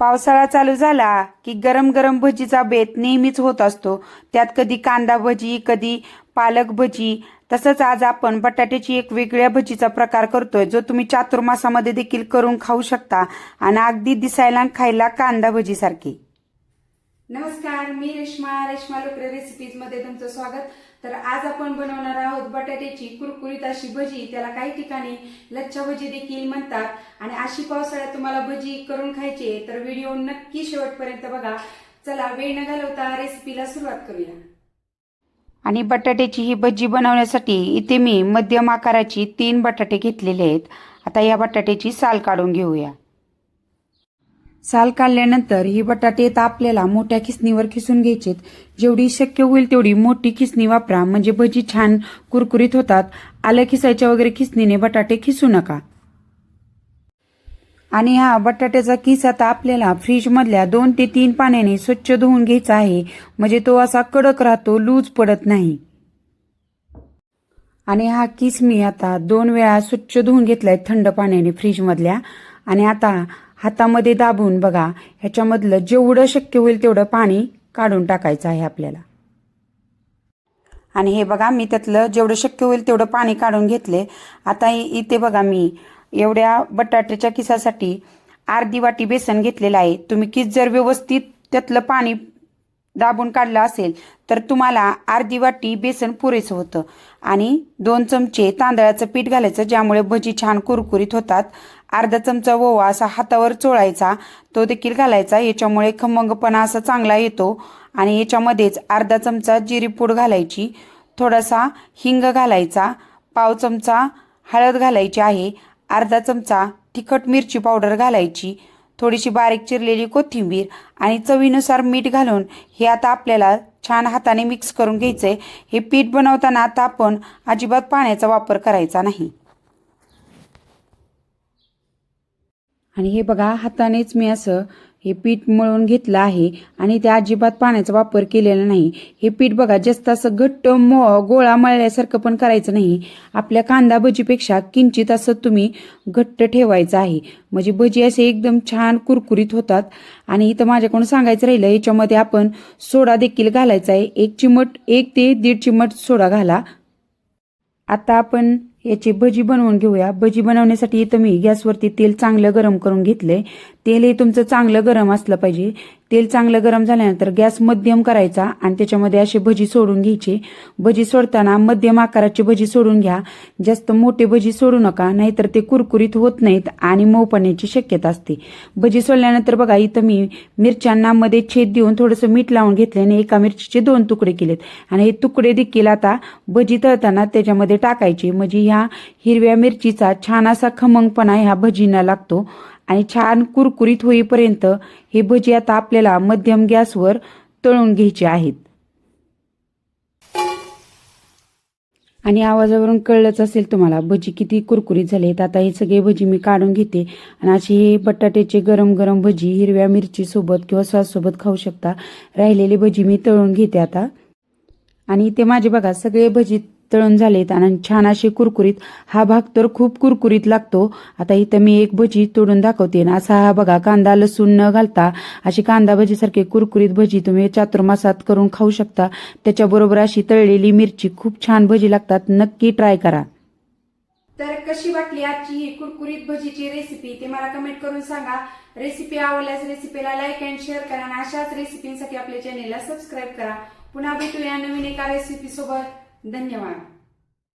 पावसाळा चालू झाला की गरम गरम भजीचा बेत नेहमीच होत असतो। त्यात कधी कांदा भजी, कधी पालक भजी, तसंच आज आपण बटाट्याची एक वेगळ्या भजीचा प्रकार करतोय, जो तुम्ही चातुर्मासामध्ये देखील करून खाऊ शकता आणि अगदी दिसायला खायला कांदा भजी सारखी। नमस्कार, मी रेश्मा लोकरे रेसिपीज मध्ये तुमचं स्वागत। तर आज आपण बनवणार आहोत बटाट्याची कुरकुरीत अशी भजी। त्याला काही ठिकाणी लच्छा भजी देखील म्हणतात आणि अशी पावसाळ्यात तुम्हाला भजी करून खायची तर व्हिडिओ नक्की शेवटपर्यंत बघा। चला वेळ न घालवता रेसिपीला सुरुवात करूया। आणि बटाट्याची ही भजी बनवण्यासाठी इथे मी मध्यम आकाराची 3 बटाटे घेतलेले आहेत। आता या बटाट्याची साल काढून घेऊया। साल काढल्यानंतर ही बटाटे आपल्याला मोठ्या खिसणीवर खिसून घ्यायचेत। जेवढी शक्य होईल तेवढी मोठी खिसणी वापरा, म्हणजे भजी छान कुरकुरीत होतात। आलं खिसायच्या वगैरे खिसणीने बटाटे खिसू नका। आणि हा बटाट्याचा किस आता आपल्याला फ्रीज मधल्या 2 ते 3 पाण्याने स्वच्छ धुवून घ्यायचा आहे, म्हणजे तो असा कडक राहतो, लूज पडत नाही। आणि हा किस मी आता 2 वेळा स्वच्छ धुवून घेतलाय थंड पाण्याने फ्रीज मधल्या। आणि आता हातामध्ये दाबून बघा, ह्याच्यामधलं जेवढं शक्य होईल तेवढं पाणी काढून टाकायचं आहे आपल्याला। आणि हे बघा, मी त्यातलं जेवढं शक्य होईल तेवढं पाणी काढून घेतले। आता इथे बघा, मी एवढ्या बटाट्याच्या किसासाठी अर्धी वाटी बेसन घेतलेलं आहे। तुम्ही किस जर व्यवस्थित त्यातलं पाणी दाबून काढलं असेल तर तुम्हाला अर्धी वाटी बेसन पुरेसं होतं। आणि 2 चमचे तांदळाचं पीठ घालायचं, ज्यामुळे भजी छान कुरकुरीत होतात। अर्धा चमचा ओवा असा हातावर चोळायचा, तो देखील घालायचा, याच्यामुळे खमंगपणा असा चांगला येतो। आणि याच्यामध्येच अर्धा चमचा जिरी पूड घालायची, थोडासा हिंग घालायचा, पाव चमचा हळद घालायची आहे, अर्धा चमचा तिखट मिरची पावडर घालायची, थोडीशी बारीक चिरलेली कोथिंबीर आणि चवीनुसार मीठ घालून हे आता आपल्याला छान हाताने मिक्स करून घ्यायचंय। हे पीठ बनवताना आता आपण अजिबात पाण्याचा वापर करायचा नाही। आणि हे बघा, हातानेच मी असं हे पीठ मळून घेतलं आहे आणि त्या अजिबात पाण्याचा वापर केलेला नाही। हे पीठ बघा, जास्त असं घट्ट गोळा मळल्यासारखं पण करायचं नाही। आपल्या कांदा भजीपेक्षा किंचित असं तुम्ही घट्ट ठेवायचं आहे, म्हणजे भजी असे एकदम छान कुरकुरीत होतात। आणि इथं माझ्याकडून सांगायचं राहिलं, याच्यामध्ये आपण सोडा देखील घालायचा आहे। 1 ते 1.5 चिमट सोडा घाला। आता आपण याची भजी बनवून घेऊया। भजी बनवण्यासाठी इथं मी गॅसवरती तेल चांगलं गरम करून घेतलंय। तेल हे तुमचं चांगलं गरम असलं पाहिजे। तेल चांगलं गरम झाल्यानंतर गॅस मध्यम करायचा आणि त्याच्यामध्ये असे भजी सोडून घ्यायचे। भजी सोडताना मध्यम आकाराची भजी सोडून घ्या, जास्त मोठे भजी सोडू नका, नाहीतर ते कुरकुरीत होत नाहीत आणि मऊ पडण्याची शक्यता असते। भजी सोडल्यानंतर बघा, इथं मी मिरच्यांना मध्ये छेद देऊन थोडंसं मीठ लावून घेतलं आणि एका मिरचीचे 2 तुकडे केलेत। आणि हे तुकडे देखील आता भजी तळताना त्याच्यामध्ये टाकायचे, म्हणजे ह्या हिरव्या मिरचीचा छान असा खमंगपणा ह्या भजींना लागतो। आणि छान कुरकुरीत होईपर्यंत हे भजी आता आपल्याला मध्यम गॅसवर तळून घ्यायचे आहेत। आणि आवाजावरून कळलंच असेल तुम्हाला भजी किती कुरकुरीत झालेत। आता हे सगळे भजी मी काढून घेते आणि अशी हे बटाट्याचे गरम गरम भजी हिरव्या मिरची सोबत किंवा सॉस सोबत खाऊ शकता। राहिलेली भजी मी तळून घेते आता। आणि इथे माझे बघा सगळे भजी तळून झालेत आणि छान असे कुरकुरीत, हा भाग तर खूप कुरकुरीत लागतो। आता इथं मी एक भजी तोडून दाखवते ना, असा हा बघा, कांदा लसूण न घालता अशी कांदा भजी सारखी कुरकुरीत भजी तुम्ही चातुर्मासात करून खाऊ शकता। त्याच्याबरोबर अशी तळलेली मिरची खूप छान भजी लागतात, नक्की ट्राय करा। तर कशी वाटली आजची ही कुरकुरीत भजीची रेसिपी ते मला कमेंट करून सांगा। रेसिपी आवडल्यास रेसिपीला लाईक अँड शेअर करा आणि अशाच रेसिपींसाठी आपल्या चॅनेलला सबस्क्राईब करा। पुन्हा भेटूया नवीन एका रेसिपी सोबत। धन्यवाद।